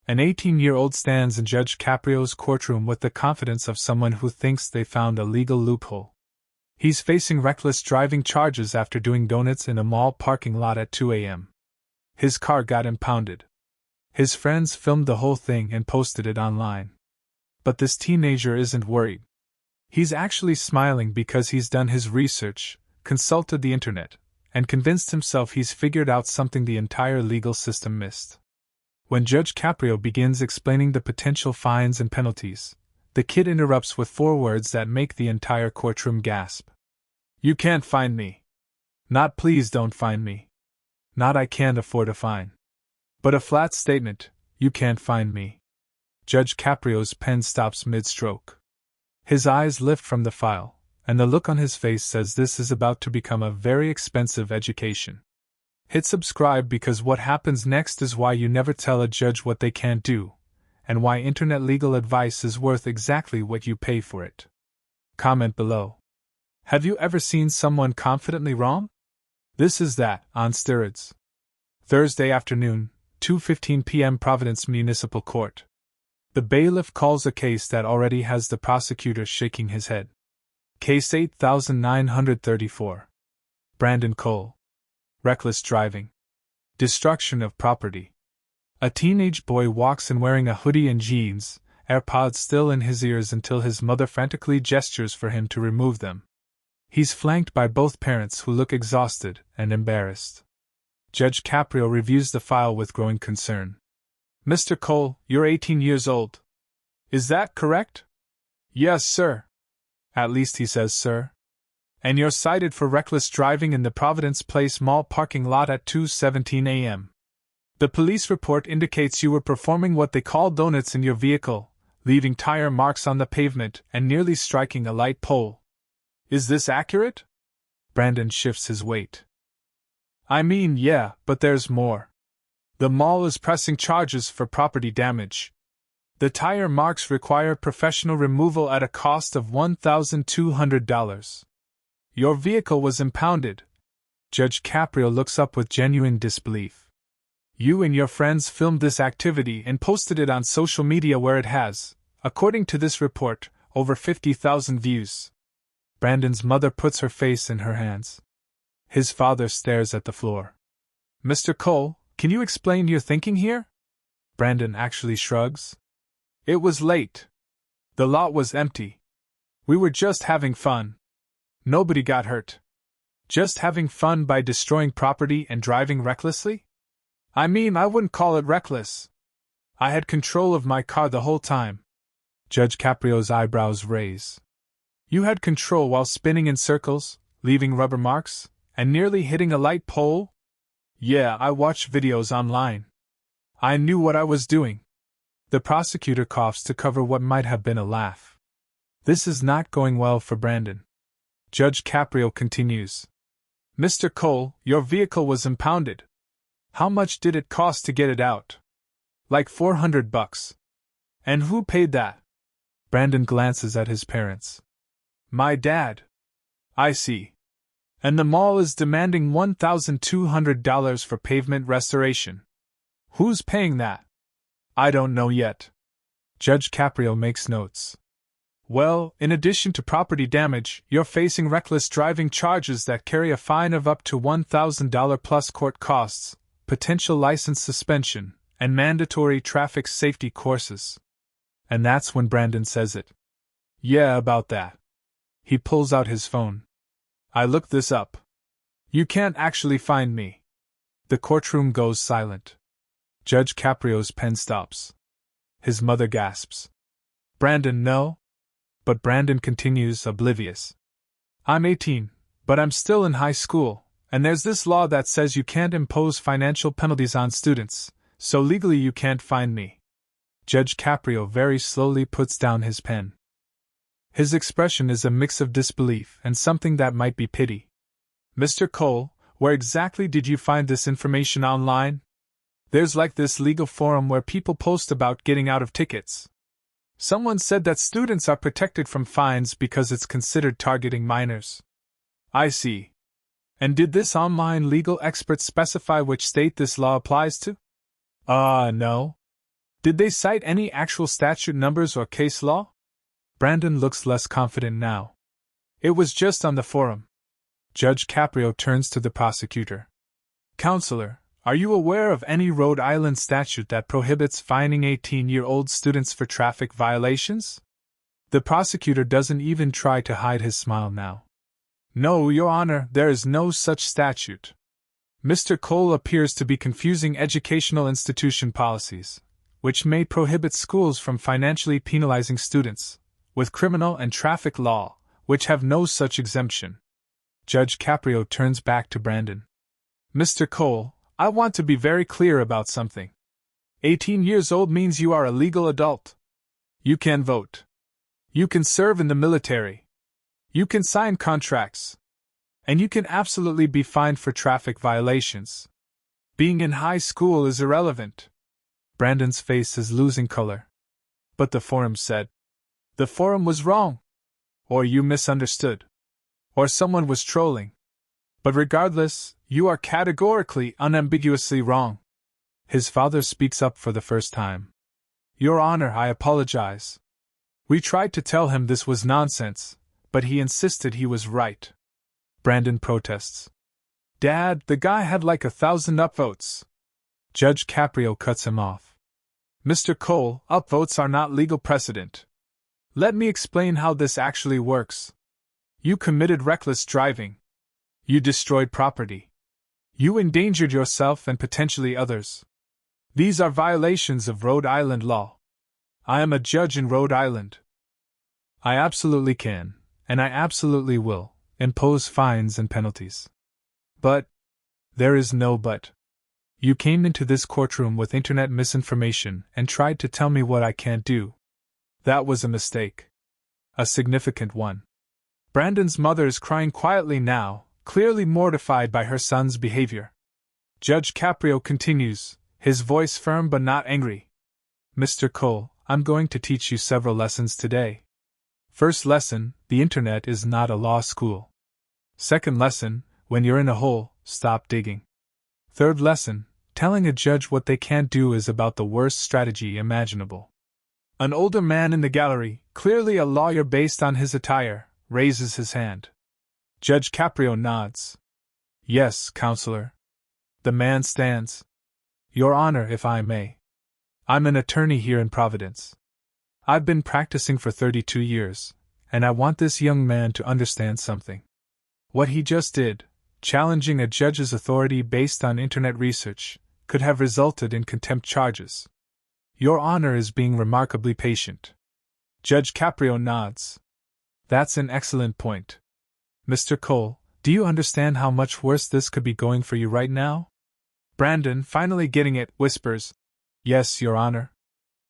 An 18-year-old stands in Judge Caprio's courtroom with the confidence of someone who thinks they found a legal loophole. He's facing reckless driving charges after doing donuts in a mall parking lot at 2 a.m. His car got impounded. His friends filmed the whole thing and posted it online. But this teenager isn't worried. He's actually smiling because he's done his research, consulted the internet, and convinced himself he's figured out something the entire legal system missed. When Judge Caprio begins explaining the potential fines and penalties, the kid interrupts with 4 words that make the entire courtroom gasp. "You can't find me." Not "please don't find me." Not "I can't afford a fine." But a flat statement, "You can't find me." Judge Caprio's pen stops mid-stroke. His eyes lift from the file, and the look on his face says this is about to become a very expensive education. Hit subscribe because what happens next is why you never tell a judge what they can't do, and why internet legal advice is worth exactly what you pay for it. Comment below. Have you ever seen someone confidently wrong? This is that, on steroids. Thursday afternoon, 2:15 p.m. Providence Municipal Court. The bailiff calls a case that already has the prosecutor shaking his head. Case 8934. Brandon Cole. Reckless driving. Destruction of property. A teenage boy walks in wearing a hoodie and jeans, AirPods still in his ears until his mother frantically gestures for him to remove them. He's flanked by both parents who look exhausted and embarrassed. Judge Caprio reviews the file with growing concern. "Mr. Cole, you're 18 years old. Is that correct?" "Yes, sir." "At least he says sir. And you're cited for reckless driving in the Providence Place Mall parking lot at 2:17 a.m. The police report indicates you were performing what they call donuts in your vehicle, leaving tire marks on the pavement and nearly striking a light pole. Is this accurate?" Brandon shifts his weight. "I mean, yeah, but there's more. The mall is pressing charges for property damage. The tire marks require professional removal at a cost of $1,200. Your vehicle was impounded." Judge Caprio looks up with genuine disbelief. "You and your friends filmed this activity and posted it on social media where it has, according to this report, over 50,000 views." Brandon's mother puts her face in her hands. His father stares at the floor. "Mr. Cole, can you explain your thinking here?" Brandon actually shrugs. "It was late. The lot was empty. We were just having fun. Nobody got hurt. Just having fun by destroying property and driving recklessly? I mean, I wouldn't call it reckless. I had control of my car the whole time." Judge Caprio's eyebrows raise. "You had control while spinning in circles, leaving rubber marks, and nearly hitting a light pole?" "Yeah, I watched videos online. I knew what I was doing." The prosecutor coughs to cover what might have been a laugh. This is not going well for Brandon. Judge Caprio continues. "Mr. Cole, your vehicle was impounded. How much did it cost to get it out?" "Like $400. "And who paid that?" Brandon glances at his parents. "My dad." "I see. And the mall is demanding $1,200 for pavement restoration. Who's paying that?" "I don't know yet." Judge Caprio makes notes. "Well, in addition to property damage, you're facing reckless driving charges that carry a fine of up to $1,000 plus court costs, potential license suspension, and mandatory traffic safety courses." And that's when Brandon says it. "Yeah, about that." He pulls out his phone. "I looked this up. You can't actually find me." The courtroom goes silent. Judge Caprio's pen stops. His mother gasps. "Brandon, no?" But Brandon continues, oblivious. "I'm 18, but I'm still in high school, and there's this law that says you can't impose financial penalties on students, so legally you can't find me." Judge Caprio very slowly puts down his pen. His expression is a mix of disbelief and something that might be pity. "Mr. Cole, where exactly did you find this information online?" "There's like this legal forum where people post about getting out of tickets. Someone said that students are protected from fines because it's considered targeting minors." "I see. And did this online legal expert specify which state this law applies to?" No. Did they cite any actual statute numbers or case law? Brandon looks less confident now. It was just on the forum. Judge Caprio turns to the prosecutor. Counselor, are you aware of any Rhode Island statute that prohibits fining 18-year-old students for traffic violations? The prosecutor doesn't even try to hide his smile now. No, Your Honor, there is no such statute. Mr. Cole appears to be confusing educational institution policies, which may prohibit schools from financially penalizing students, with criminal and traffic law, which have no such exemption. Judge Caprio turns back to Brandon. Mr. Cole, I want to be very clear about something. 18 years old means you are a legal adult. You can vote. You can serve in the military. You can sign contracts. And you can absolutely be fined for traffic violations. Being in high school is irrelevant. Brandon's face is losing color. But the forum said. The forum was wrong. Or you misunderstood. Or someone was trolling. But regardless, you are categorically, unambiguously wrong. His father speaks up for the first time. Your Honor, I apologize. We tried to tell him this was nonsense, but he insisted he was right. Brandon protests. Dad, the guy had like 1,000 upvotes. Judge Caprio cuts him off. Mr. Cole, upvotes are not legal precedent. Let me explain how this actually works. You committed reckless driving. You destroyed property. You endangered yourself and potentially others. These are violations of Rhode Island law. I am a judge in Rhode Island. I absolutely can, and I absolutely will, impose fines and penalties. But there is no but. You came into this courtroom with internet misinformation and tried to tell me what I can't do. That was a mistake. A significant one. Brandon's mother is crying quietly now, clearly mortified by her son's behavior. Judge Caprio continues, his voice firm but not angry. Mr. Cole, I'm going to teach you several lessons today. First lesson, the internet is not a law school. Second lesson, when you're in a hole, stop digging. Third lesson, telling a judge what they can't do is about the worst strategy imaginable. An older man in the gallery, clearly a lawyer based on his attire, raises his hand. Judge Caprio nods. Yes, counselor. The man stands. Your Honor, if I may. I'm an attorney here in Providence. I've been practicing for 32 years, and I want this young man to understand something. What he just did, challenging a judge's authority based on internet research, could have resulted in contempt charges. Your Honor is being remarkably patient. Judge Caprio nods. That's an excellent point. Mr. Cole, do you understand how much worse this could be going for you right now? Brandon, finally getting it, whispers, Yes, Your Honor.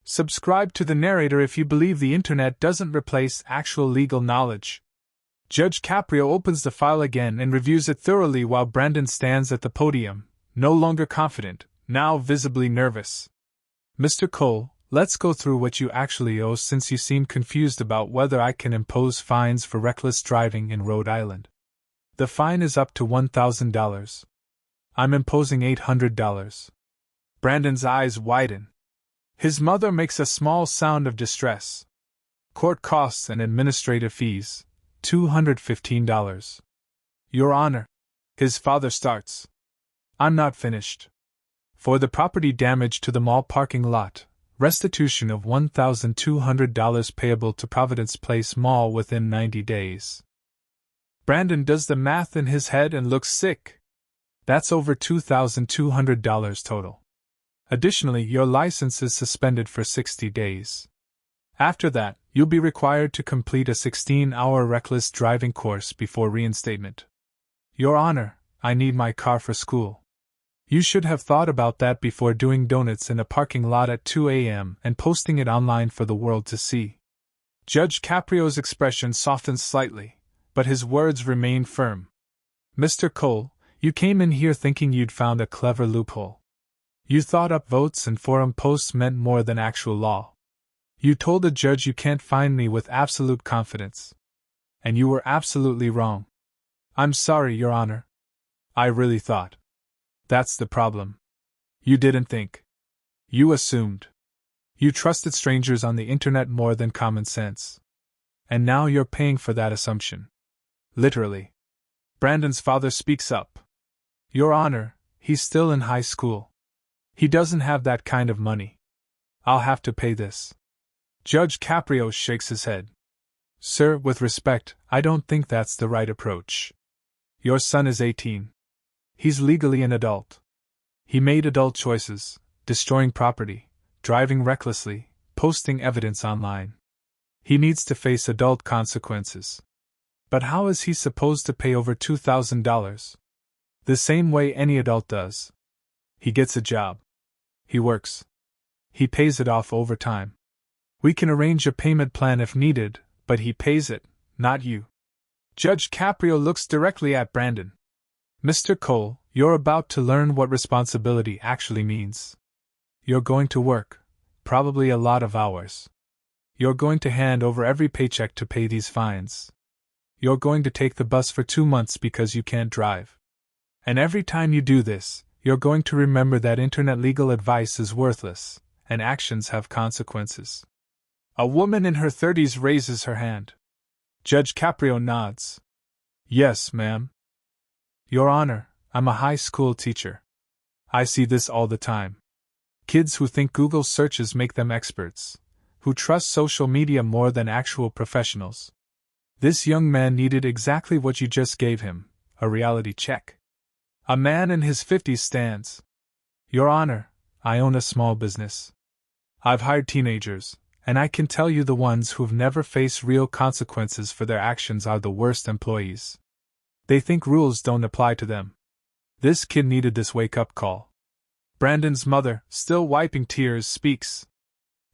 Subscribe to the narrator if you believe the internet doesn't replace actual legal knowledge. Judge Caprio opens the file again and reviews it thoroughly while Brandon stands at the podium, no longer confident, now visibly nervous. Mr. Cole, let's go through what you actually owe since you seem confused about whether I can impose fines for reckless driving in Rhode Island. The fine is up to $1,000. I'm imposing $800. Brandon's eyes widen. His mother makes a small sound of distress. Court costs and administrative fees, $215. Your Honor, his father starts. I'm not finished. For the property damage to the mall parking lot, restitution of $1,200 payable to Providence Place Mall within 90 days. Brandon does the math in his head and looks sick. That's over $2,200 total. Additionally, your license is suspended for 60 days. After that, you'll be required to complete a 16-hour reckless driving course before reinstatement. Your Honor, I need my car for school. You should have thought about that before doing donuts in a parking lot at 2 a.m. and posting it online for the world to see. Judge Caprio's expression softens slightly, but his words remain firm. Mr. Cole, you came in here thinking you'd found a clever loophole. You thought upvotes and forum posts meant more than actual law. You told the judge you can't find me with absolute confidence. And you were absolutely wrong. I'm sorry, Your Honor. I really thought. That's the problem. You didn't think. You assumed. You trusted strangers on the internet more than common sense. And now you're paying for that assumption. Literally. Brandon's father speaks up. Your Honor, he's still in high school. He doesn't have that kind of money. I'll have to pay this. Judge Caprio shakes his head. Sir, with respect, I don't think that's the right approach. Your son is 18. He's legally an adult. He made adult choices, destroying property, driving recklessly, posting evidence online. He needs to face adult consequences. But how is he supposed to pay over $2,000? The same way any adult does. He gets a job. He works. He pays it off over time. We can arrange a payment plan if needed, but he pays it, not you. Judge Caprio looks directly at Brandon. Mr. Cole, you're about to learn what responsibility actually means. You're going to work, probably a lot of hours. You're going to hand over every paycheck to pay these fines. You're going to take the bus for 2 months because you can't drive. And every time you do this, you're going to remember that internet legal advice is worthless, and actions have consequences. A woman in her 30s raises her hand. Judge Caprio nods. Yes, ma'am. Your Honor, I'm a high school teacher. I see this all the time. Kids who think Google searches make them experts, who trust social media more than actual professionals. This young man needed exactly what you just gave him, a reality check. A man in his 50s stands. Your Honor, I own a small business. I've hired teenagers, and I can tell you the ones who've never faced real consequences for their actions are the worst employees. They think rules don't apply to them. This kid needed this wake-up call. Brandon's mother, still wiping tears, speaks.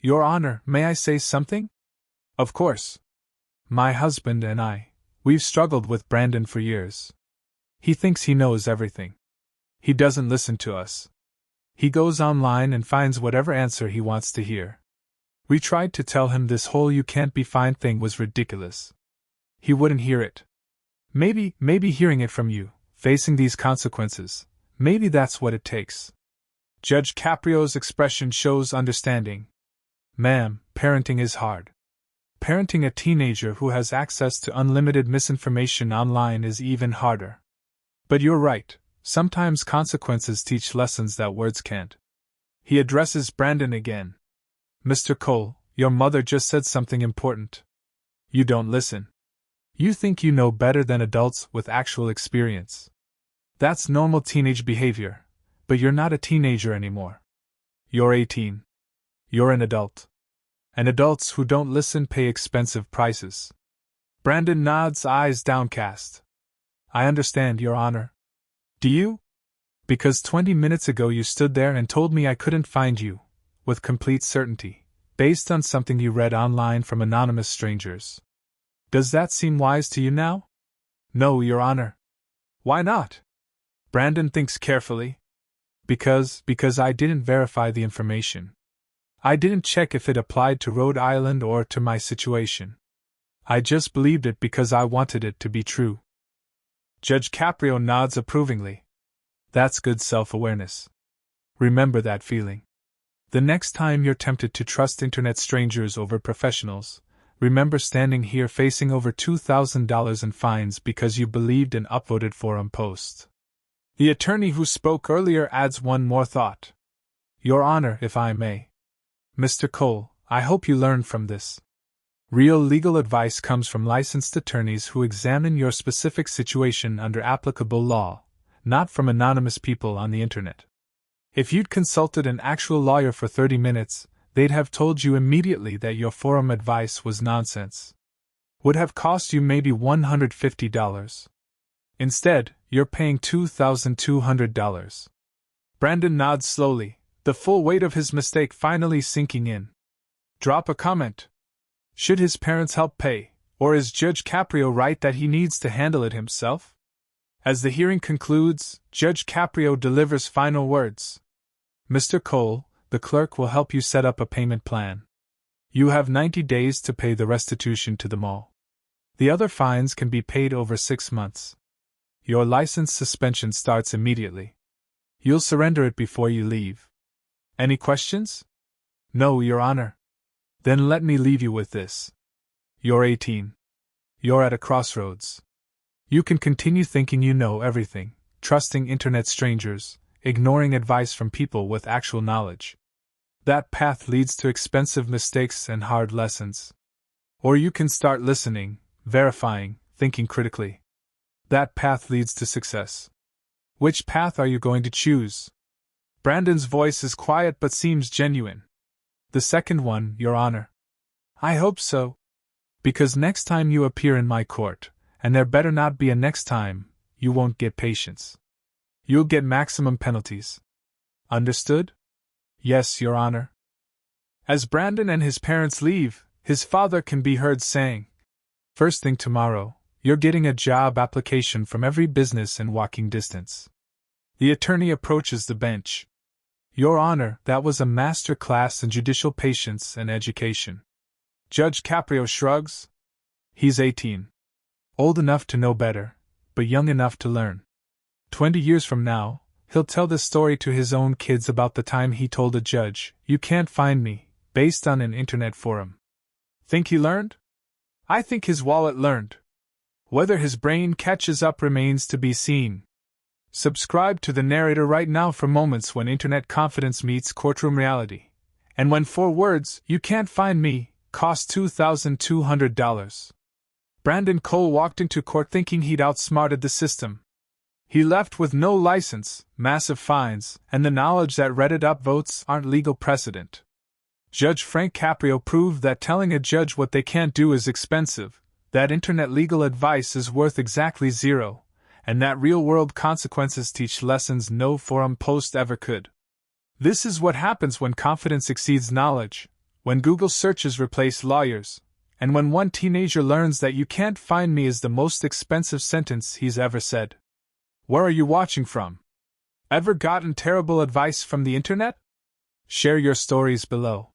Your Honor, may I say something? Of course. My husband and we've struggled with Brandon for years. He thinks he knows everything. He doesn't listen to us. He goes online and finds whatever answer he wants to hear. We tried to tell him this whole you can't be fined thing was ridiculous. He wouldn't hear it. Maybe hearing it from you, facing these consequences, maybe that's what it takes. Judge Caprio's expression shows understanding. Ma'am, parenting is hard. Parenting a teenager who has access to unlimited misinformation online is even harder. But you're right, sometimes consequences teach lessons that words can't. He addresses Brandon again. Mr. Cole, your mother just said something important. You don't listen. You think you know better than adults with actual experience. That's normal teenage behavior, but you're not a teenager anymore. You're 18. You're an adult. And adults who don't listen pay expensive prices. Brandon nods, eyes downcast. I understand, Your Honor. Do you? Because 20 minutes ago you stood there and told me I couldn't find you, with complete certainty, based on something you read online from anonymous strangers. Does that seem wise to you now? No, Your Honor. Why not? Brandon thinks carefully. Because I didn't verify the information. I didn't check if it applied to Rhode Island or to my situation. I just believed it because I wanted it to be true. Judge Caprio nods approvingly. That's good self-awareness. Remember that feeling. The next time you're tempted to trust internet strangers over professionals, remember standing here facing over $2,000 in fines because you believed an upvoted forum post. The attorney who spoke earlier adds one more thought. Your Honor, if I may. Mr. Cole, I hope you learned from this. Real legal advice comes from licensed attorneys who examine your specific situation under applicable law, not from anonymous people on the internet. If you'd consulted an actual lawyer for 30 minutes, they'd have told you immediately that your forum advice was nonsense. Would have cost you maybe $150. Instead, you're paying $2,200. Brandon nods slowly, the full weight of his mistake finally sinking in. Drop a comment. Should his parents help pay, or is Judge Caprio right that he needs to handle it himself? As the hearing concludes, Judge Caprio delivers final words. Mr. Cole, the clerk will help you set up a payment plan. You have 90 days to pay the restitution to the mall. The other fines can be paid over 6 months. Your license suspension starts immediately. You'll surrender it before you leave. Any questions? No, Your Honor. Then let me leave you with this. You're 18. You're at a crossroads. You can continue thinking you know everything, trusting internet strangers, ignoring advice from people with actual knowledge. That path leads to expensive mistakes and hard lessons. Or you can start listening, verifying, thinking critically. That path leads to success. Which path are you going to choose? Brandon's voice is quiet but seems genuine. The second one, Your Honor. I hope so. Because next time you appear in my court, and there better not be a next time, you won't get patience. You'll get maximum penalties. Understood? Yes, Your Honor. As Brandon and his parents leave, his father can be heard saying, First thing tomorrow, you're getting a job application from every business in walking distance. The attorney approaches the bench. Your Honor, that was a master class in judicial patience and education. Judge Caprio shrugs. He's 18. Old enough to know better, but young enough to learn. 20 years from now, he'll tell this story to his own kids about the time he told a judge, "You can't find me," based on an internet forum. Think he learned? I think his wallet learned. Whether his brain catches up remains to be seen. Subscribe to the narrator right now for moments when internet confidence meets courtroom reality. And when 4 words, "You can't find me," cost $2,200. Brandon Cole walked into court thinking he'd outsmarted the system. He left with no license, massive fines, and the knowledge that Reddit upvotes aren't legal precedent. Judge Frank Caprio proved that telling a judge what they can't do is expensive, that internet legal advice is worth exactly zero, and that real-world consequences teach lessons no forum post ever could. This is what happens when confidence exceeds knowledge, when Google searches replace lawyers, and when one teenager learns that "you can't find me" is the most expensive sentence he's ever said. Where are you watching from? Ever gotten terrible advice from the internet? Share your stories below.